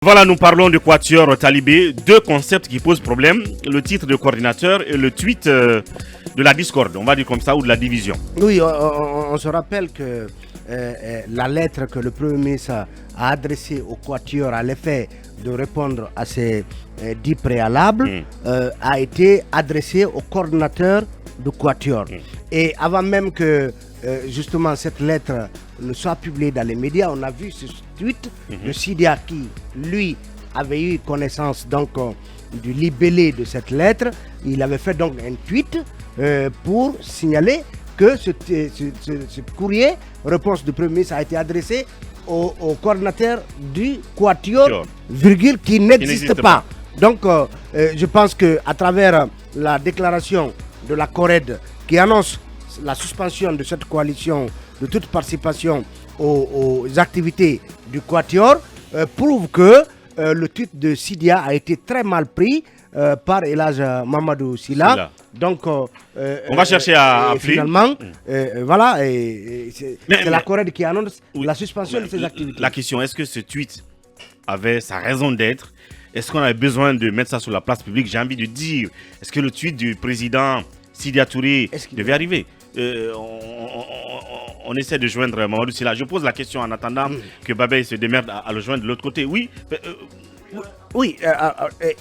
Voilà, nous parlons de Quatuor Talibé, deux concepts qui posent problème, le titre de coordinateur et le tweet de la discorde, on va dire comme ça, ou de la division. Oui, on se rappelle que la lettre que le Premier ministre a adressée au Quatuor à l'effet de répondre à ces 10 préalables a été adressée au coordinateur du Quatuor. Et avant même que justement cette lettre ne soit publiée dans les médias, on a vu ce tweet de Sidia qui, lui, avait eu connaissance donc du libellé de cette lettre. Il avait fait donc un tweet pour signaler que ce courrier, réponse du Premier ministre, a été adressé au coordinateur du Quatuor, virgule, qui n'existe pas. Donc, je pense qu'à travers la déclaration de la CORED qui annonce la suspension de cette coalition, de toute participation aux activités du Quatuor, prouve que le tweet de Sidia a été très mal pris par Elhadj Mamadou Sylla. Donc, on va chercher à appeler. Finalement, voilà, c'est la CORED qui annonce la suspension de ces activités. La question, est-ce que ce tweet avait sa raison d'être? Est-ce qu'on avait besoin de mettre ça sur la place publique? J'ai envie de dire, est-ce que le tweet du président Sidia Touré devait arriver? On essaie de joindre Mamadou Sylla. Je pose la question en attendant que Babé se démerde à le joindre de l'autre côté. Oui. Oui,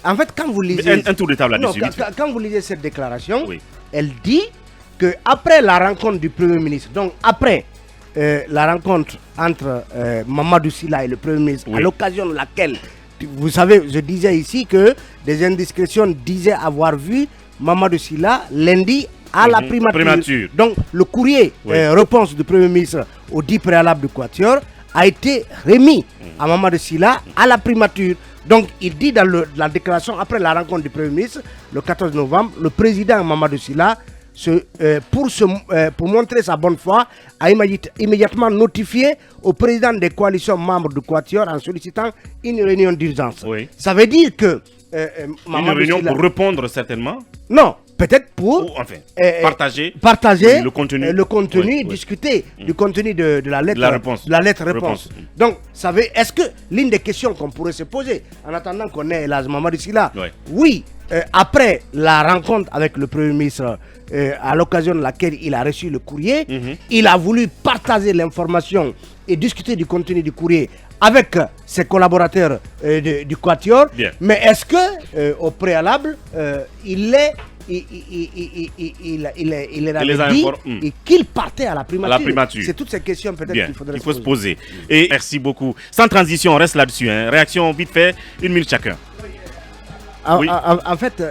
en fait, quand vous lisez... Un tour de table là-dessus. Quand vous lisez cette déclaration, elle dit qu'après la rencontre du Premier ministre, donc après la rencontre entre Mamadou Sylla et le Premier ministre, à l'occasion de laquelle, vous savez, je disais ici que des indiscrétions disaient avoir vu Mamadou Sylla lundi à la primature. Donc le courrier réponse du Premier ministre aux 10 préalables du Quatuor a été remis à Mamadou Sylla à la primature. Donc il dit dans la déclaration après la rencontre du Premier ministre le 14 novembre, le président Mamadou Sylla pour montrer sa bonne foi a immédiatement notifié au président des coalitions membres du Quatuor en sollicitant une réunion d'urgence. Ça veut dire que une réunion Sylla, pour répondre certainement? Non, peut-être pour partager le contenu discuter du contenu de la lettre réponse. Donc, est-ce que l'une des questions qu'on pourrait se poser en attendant qu'on ait Elhadj Mamadou Sylla, après la rencontre avec le Premier ministre, à l'occasion de laquelle il a reçu le courrier, il a voulu partager l'information et discuter du contenu du courrier avec ses collaborateurs du Quatuor. Mais est-ce que au préalable, il est dit qu'il partait à la primature. C'est toutes ces questions peut-être qu'il faudrait se poser. Et merci beaucoup. Sans transition, on reste là-dessus. Réaction vite fait, 1 minute chacun. En fait,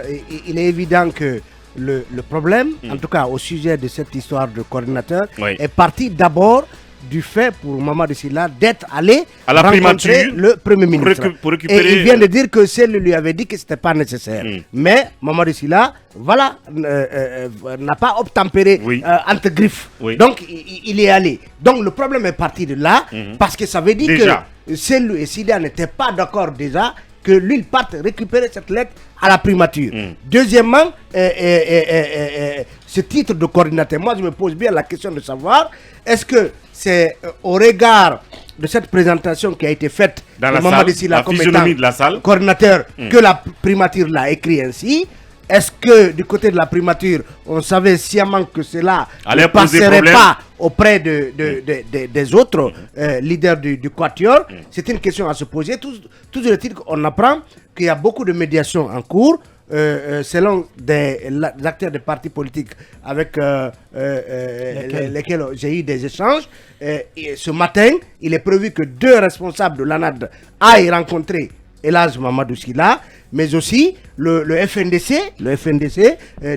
il est évident que le problème, en tout cas au sujet de cette histoire de coordinateur, est parti d'abord du fait pour Mamadou Sylla d'être allé à la rencontrer le Premier ministre. Pour récupérer... Et il vient de dire que celle lui avait dit que ce n'était pas nécessaire. Mais Mamadou Sylla, voilà, n'a pas obtempéré entre griffes. Donc il est allé. Donc le problème est parti de là, parce que ça veut dire que Selou et Sidia n'étaient pas d'accord déjà que lui parte récupérer cette lettre à la primature. Deuxièmement, ce titre de coordinateur, moi je me pose bien la question de savoir, est-ce que c'est au regard de cette présentation qui a été faite dans de Mamadou Sylla comme étant de la salle, coordinateur que la primature l'a écrit ainsi? Est-ce que du côté de la primature, on savait sciemment que cela ne passerait pas auprès des autres leaders du Quatuor? C'est une question à se poser. Tout le titre, on apprend qu'il y a beaucoup de médiations en cours, selon des acteurs des partis politiques avec lesquels j'ai eu des échanges. Et ce matin, il est prévu que 2 responsables de l'ANAD aillent rencontrer Elhadj Mamadou Sylla, mais aussi le FNDC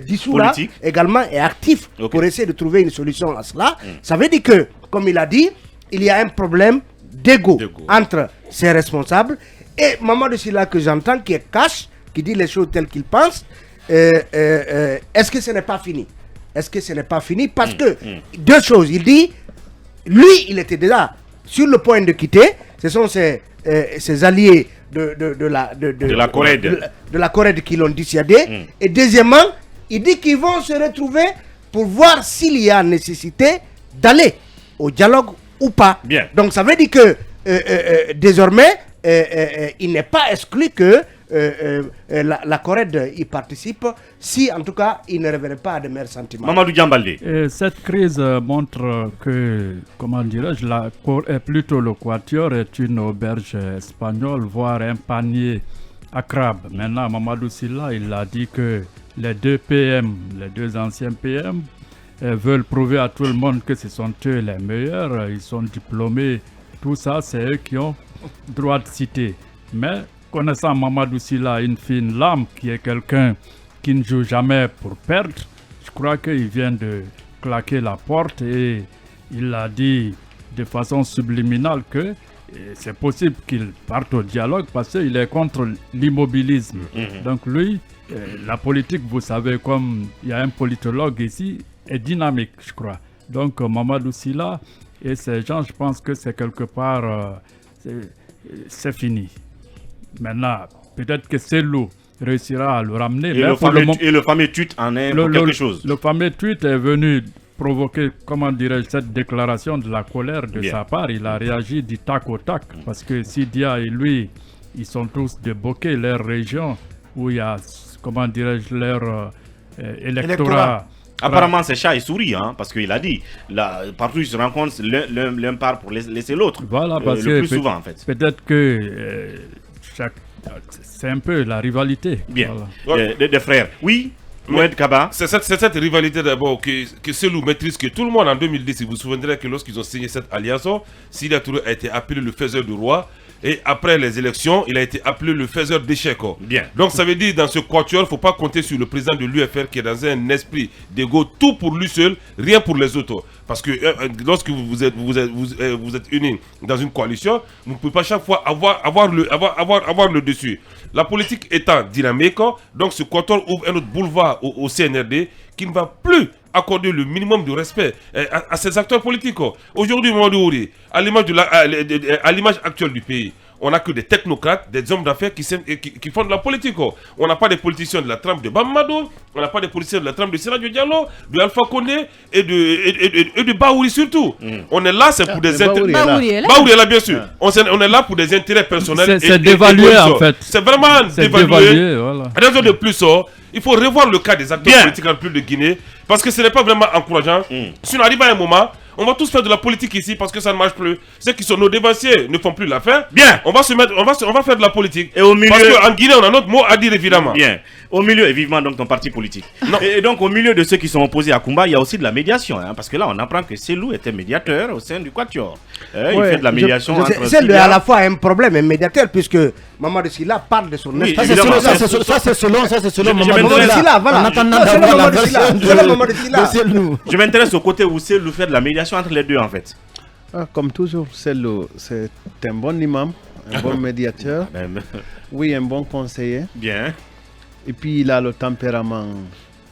dissous là, également est actif pour essayer de trouver une solution à cela. Ça veut dire que, comme il a dit, il y a un problème d'ego entre ces responsables et Mamadou Sylla que j'entends qui est cash, qui dit les choses telles qu'il pense. Est-ce que ce n'est pas fini? Est-ce que ce n'est pas fini? Parce que deux choses, il dit, lui il était déjà sur le point de quitter, ce sont ses alliés de la CORED qui l'ont dissuadé. Et deuxièmement, il dit qu'ils vont se retrouver pour voir s'il y a nécessité d'aller au dialogue ou pas. Donc ça veut dire que désormais, il n'est pas exclu que la Corée y participe, si en tout cas il ne révèle pas de meilleurs sentiments. Mamadou Diambalé. Cette crise montre que, comment dirais-je, plutôt le Quatuor est une auberge espagnole, voire un panier à crabes. Maintenant, Mamadou Sylla, il a dit que les deux PM, les deux anciens PM, veulent prouver à tout le monde que ce sont eux les meilleurs, ils sont diplômés, tout ça, c'est eux qui ont droit de citer. Mais connaissant Mamadou Sylla, une fine lame, qui est quelqu'un qui ne joue jamais pour perdre, je crois qu'il vient de claquer la porte et il a dit de façon subliminale que c'est possible qu'il parte au dialogue parce qu'il est contre l'immobilisme. Donc lui, la politique, vous savez, comme il y a un politologue ici, est dynamique, je crois. Donc Mamadou Sylla et ces gens, je pense que c'est quelque part, c'est fini. Maintenant, peut-être que Cellou réussira à le ramener. Et le fameux tweet en est pour quelque chose. Le fameux tweet est venu provoquer, comment dirais-je, cette déclaration de la colère de sa part. Il a réagi du tac au tac. Parce que Sidia et lui, ils sont tous de Bokeh, leur région, où il y a, comment dirais-je, leur électorat. Apparemment, c'est chat et souris, hein, parce qu'il a dit, là, partout où ils se rencontrent, l'un part pour laisser l'autre. Voilà, parce le que plus souvent, en fait. Peut-être que c'est un peu la rivalité. Bien. Voilà. Des frères. Oui, Mohamed Kaba. C'est cette rivalité d'abord que Cellou maîtrise, que tout le monde en 2010, si vous vous souvenez que lorsqu'ils ont signé cette alliance, Sylla Touré a été appelé le faiseur du roi. Et après les élections, il a été appelé le faiseur d'échecs. Bien. Donc ça veut dire dans ce quatuor, il ne faut pas compter sur le président de l'UFR qui est dans un esprit d'égo, tout pour lui seul, rien pour les autres. Parce que lorsque vous êtes unis dans une coalition, vous ne pouvez pas chaque fois avoir le dessus. La politique étant dynamique, donc ce quatuor ouvre un autre boulevard au CNRD qui ne va plus accorder le minimum de respect à ces acteurs politiques. Aujourd'hui, à l'image actuelle du pays, on n'a que des technocrates, des hommes d'affaires qui font de la politique. On n'a pas des politiciens de la trempe de Bamado, on n'a pas des politiciens de la trempe de Siradio Diallo, de Alpha Condé et de Baouri surtout. On est là, c'est pour des intérêts. Baouri est là, bien sûr. On est là pour des intérêts personnels. C'est dévalué en fait. C'est vraiment dévalué. Voilà. Raison de plus, il faut revoir le cas des acteurs politiques en République de Guinée parce que ce n'est pas vraiment encourageant. Si on arrive à un moment, on va tous faire de la politique ici parce que ça ne marche plus. Ceux qui sont nos dévanciers ne font plus l'affaire. Bien. On va faire de la politique. Et au milieu... Parce qu'en Guinée, on a notre mot à dire évidemment. Bien. Au milieu, et vivement donc ton parti politique. Et donc au milieu de ceux qui sont opposés à Kumba, il y a aussi de la médiation. Hein, parce que là, on apprend que Cellou était médiateur au sein du Quatuor. Il fait de la médiation entre c'est à la fois un problème, un médiateur, puisque Mamadou Sylla parle de son Ça, c'est selon Mamadou Sylla. Voilà. Je m'intéresse au côté où Cellou fait de la médiation entre les deux, en fait. Comme toujours, Cellou, c'est un bon imam, un bon médiateur. Oui, un bon conseiller. Bien. Et puis, il a le tempérament...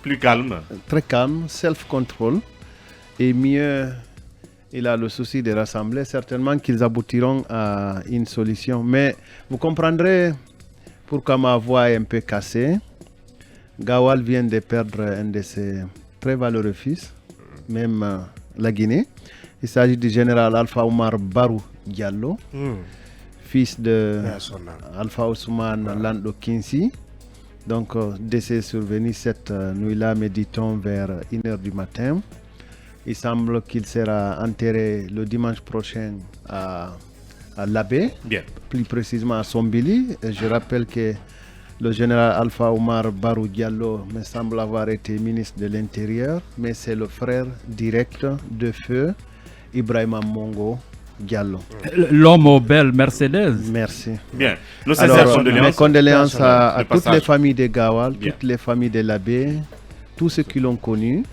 Plus calme. Très calme, self-control. Et mieux, il a le souci de rassembler. Certainement qu'ils aboutiront à une solution. Mais vous comprendrez pourquoi ma voix est un peu cassée. Gawal vient de perdre un de ses très valeureux fils, même la Guinée. Il s'agit du général Alpha Oumar Barou Diallo, fils de Alpha Ousmane Lando Kinsi. Donc, décès survenu cette nuit-là, méditons vers 1h du matin. Il semble qu'il sera enterré le dimanche prochain à Labé, plus précisément à Sombili. Et je rappelle que le général Alpha Oumar Barou Diallo me semble avoir été ministre de l'Intérieur, mais c'est le frère direct de feu Ibrahima Mongo Diallo. L'homme aux belles Mercedes. Merci. Bien. Nos sincères condoléances. Mes condoléances à toutes les familles de Gawal, toutes les familles de l'abbé, tous ceux qui l'ont connu.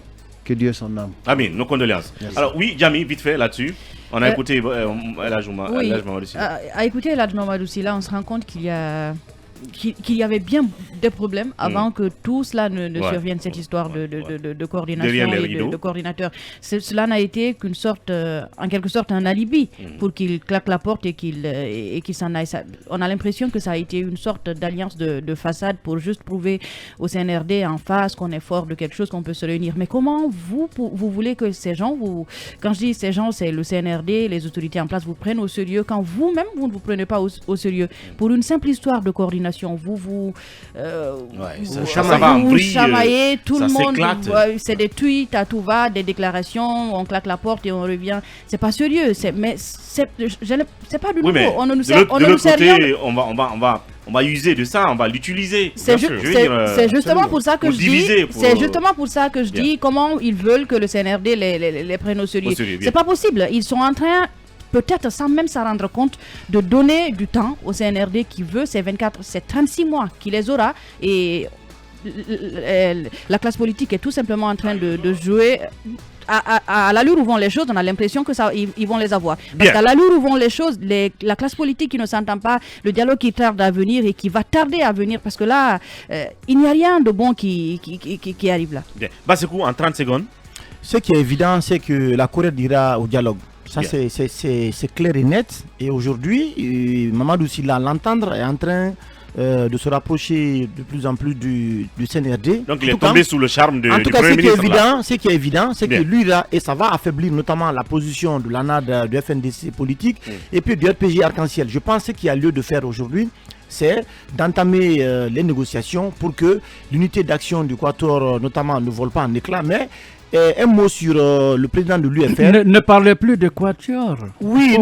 Que Dieu son âme. Amin, nos condoléances. Merci. Alors oui, Jami, vite fait là-dessus. On a écouté El Hadj Mamadou Sylla. À écouter El Hadj Mamadou Sylla, on se rend compte qu'il y a qu'il y avait bien des problèmes avant que tout cela ne survienne, cette histoire de coordination et de coordinateur. Cela n'a été qu'une sorte, en quelque sorte, un alibi pour qu'il claque la porte et qu'il s'en aille. On a l'impression que ça a été une sorte d'alliance de façade pour juste prouver au CNRD en face qu'on est fort de quelque chose, qu'on peut se réunir. Mais comment vous voulez que ces gens, quand je dis ces gens, c'est le CNRD, les autorités en place, vous prennent au sérieux quand vous-même, vous ne vous prenez pas au sérieux pour une simple histoire de coordination. Vous chamaillez, tout le monde, c'est des tweets à tout va, des déclarations, on claque la porte et on revient. C'est pas sérieux, mais c'est pas du nouveau. On ne nous sert rien. On va user de ça, on va l'utiliser. C'est justement pour ça que je dis comment ils veulent que le CNRD les prenne au sérieux. C'est pas possible. Ils sont en train, peut-être sans même s'en rendre compte, de donner du temps au CNRD qui veut ces 36 mois qui les aura, et la classe politique est tout simplement en train de jouer. À l'allure où vont les choses, on a l'impression que ils vont les avoir. Parce qu'à l'allure où vont les choses, la classe politique qui ne s'entend pas, le dialogue qui tarde à venir et qui va tarder à venir, parce que là, il n'y a rien de bon qui arrive là. Bien. Bassekou, en 30 secondes. Ce qui est évident, c'est que la Corée dira au dialogue. Ça, c'est clair et net. Et aujourd'hui, Mamadou Sylla, l'entendre, est en train de se rapprocher de plus en plus du CNRD. Donc il est tombé sous le charme du Premier ministre. Ce qui est évident, c'est Bien. que lui là, et ça va affaiblir notamment la position de l'ANAD, du FNDC politique, et puis du RPG Arc-en-Ciel. Je pense qu'il y a lieu de faire aujourd'hui, c'est d'entamer les négociations pour que l'unité d'action du Quatuor notamment ne vole pas en éclats, mais un mot sur le président de l'UFR. Ne parlez plus de Quatuor. Oui,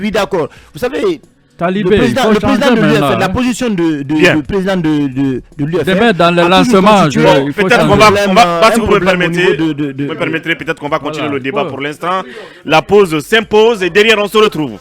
oui, d'accord. Vous savez, Talibé, le président de l'UFR, la position du président de l'UFR. Demain, dans le lancement, il faut peut-être qu'on va, si vous me permettrez, peut-être qu'on va continuer le débat pour l'instant. La pause s'impose et derrière on se retrouve.